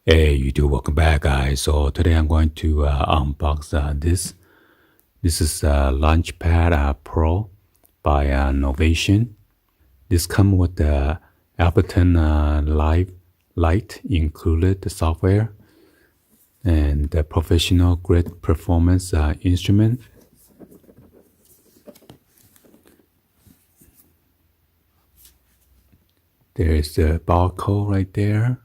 Hey YouTube, welcome back guys. So today I'm going to unbox this. This is LaunchPad Pro by NOVATION. This comes with the Ableton Live Lite included, the software, and the professional grid performance instrument. There is the barcode right there.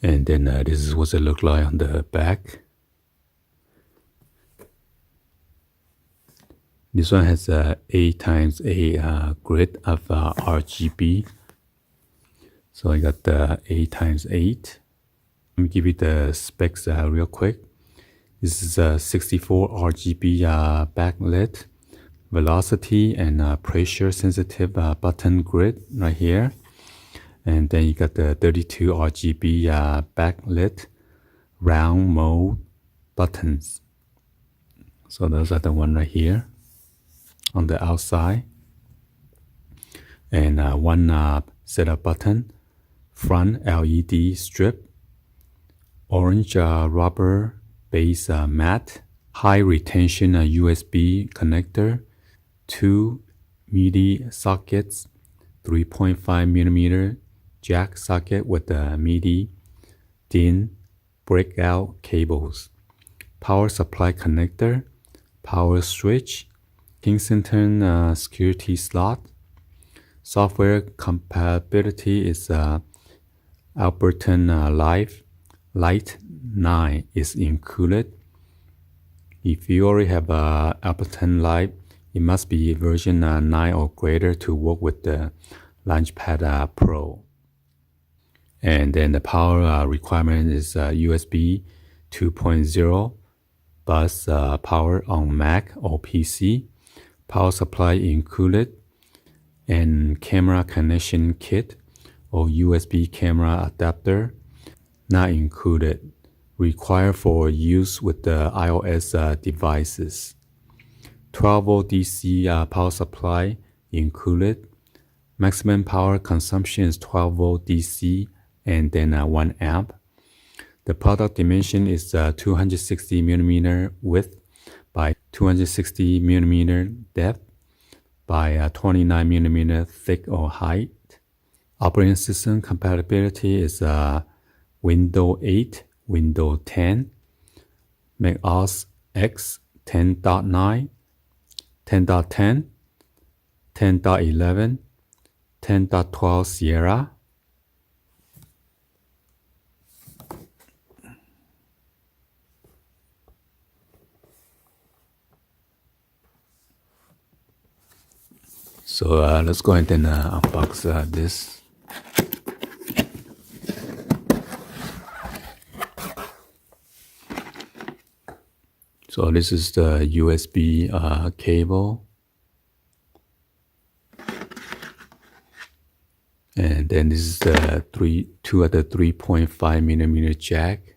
And then this is what it looks like on the back. This one has a 8x8 grid of RGB. So I got the 8x8. Let me give you the specs real quick. This is a 64 RGB backlit, velocity and pressure sensitive button grid right here. And then you got the 32 RGB backlit round mode buttons. So those are the one right here on the outside. And one setup button, front LED strip, orange rubber base mat, high retention USB connector, 2 MIDI sockets, 3.5mm jack socket with the MIDI DIN breakout cables, power supply connector, power switch, Kingston security slot. Software compatibility is Ableton Live Lite 9 is included. If you already have Ableton Live, it must be version 9 or greater to work with the LaunchPad Pro. And then the power requirement is USB 2.0 bus power on Mac or PC. Power supply included, and camera connection kit or USB camera adapter not included. Required for use with the iOS devices. 12-volt DC power supply included. Maximum power consumption is 12-volt DC and then 1 amp. The product dimension is 260mm width by 260mm depth by 29mm thick or height. Operating system compatibility is Windows 8, Windows 10, Mac OS X 10.9, 10.10, 10.11, 10.12 Sierra. So let's go ahead and unbox this. So this is the USB cable. And then this is the two of the 3.5mm jack.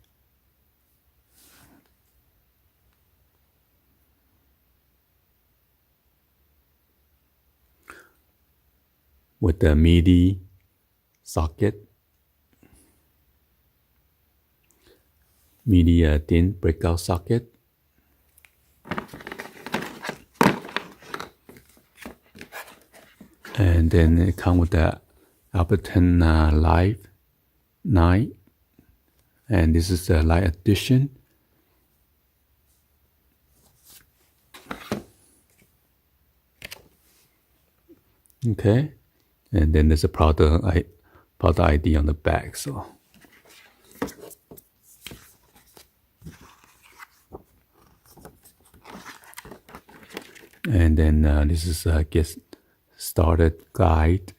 With the MIDI socket, MIDI DIN breakout socket, and then it comes with the Ableton Live 9, and this is the Light Edition. Okay. And then there's a product ID on the back. So and then this is a get started guide.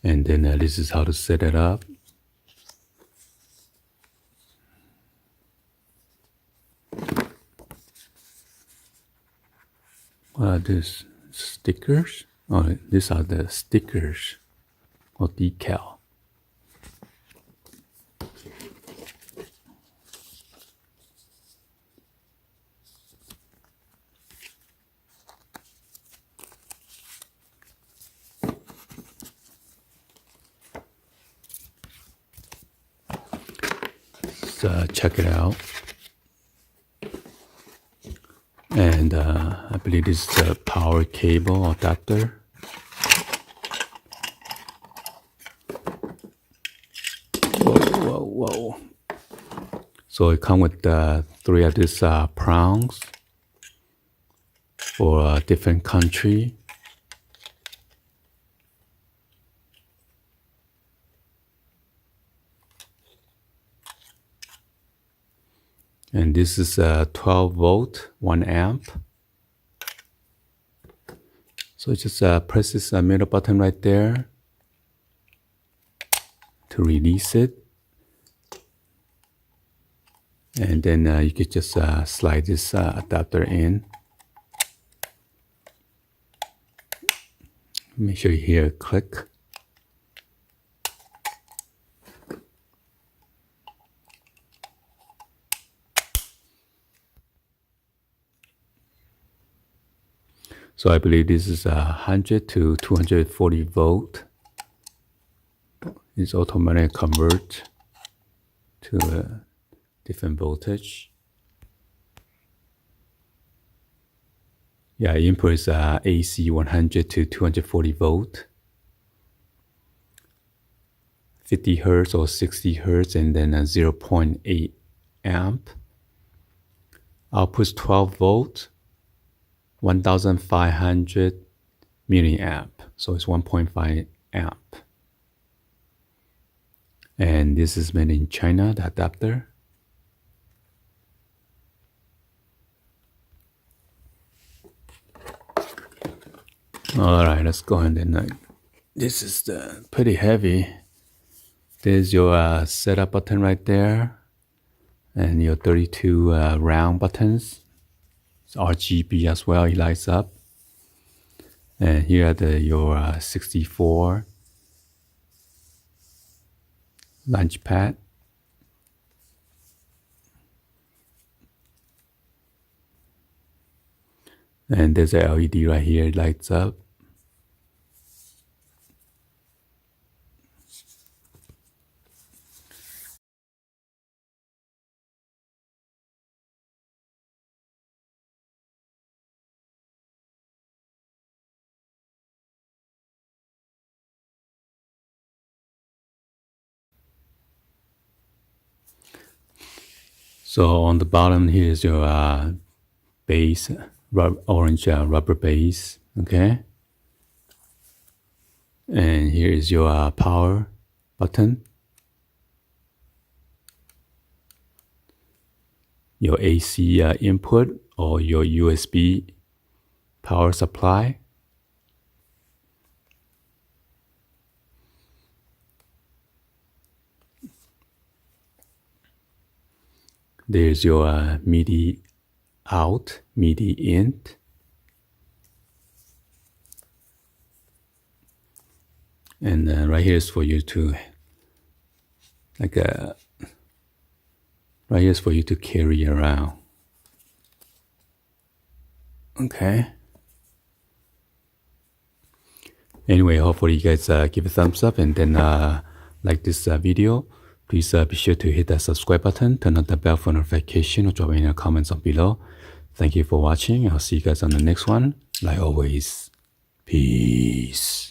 And then this is how to set it up. What are these stickers? Oh, these are the stickers or decal. So check it out. And I believe this is the power cable adapter. Whoa. So it comes with 3 of these prongs for a different country. And this is 12 volt, 1 amp. So just press this middle button right there to release it. And then you could just slide this adapter in. Make sure you hear a click. So I believe this is 100 to 240 volt. It's automatically convert to a different voltage. Yeah, input is AC 100 to 240 volt, 50 hertz or 60 hertz, and then 0.8 amp. Output is 12 volt, 1500 milliamp, so it's 1.5 amp. And this is made in China, the adapter. Alright, let's go ahead and this is pretty heavy. There's your setup button right there, and your 32 round buttons. It's RGB as well, it lights up. And here are your 64 LAUNCHPAD. And there's a LED right here, it lights up. So on the bottom here is your base, orange rubber base, okay? And here is your power button, your AC input or your USB power supply. There's your MIDI out, MIDI in. And right here is for you to, right here is for you to carry around. Okay. Anyway, hopefully you guys give a thumbs up and then like this video. Please be sure to hit that subscribe button, turn on the bell for notification, or drop any comments on below. Thank you for watching. I'll see you guys on the next one. Like always, peace.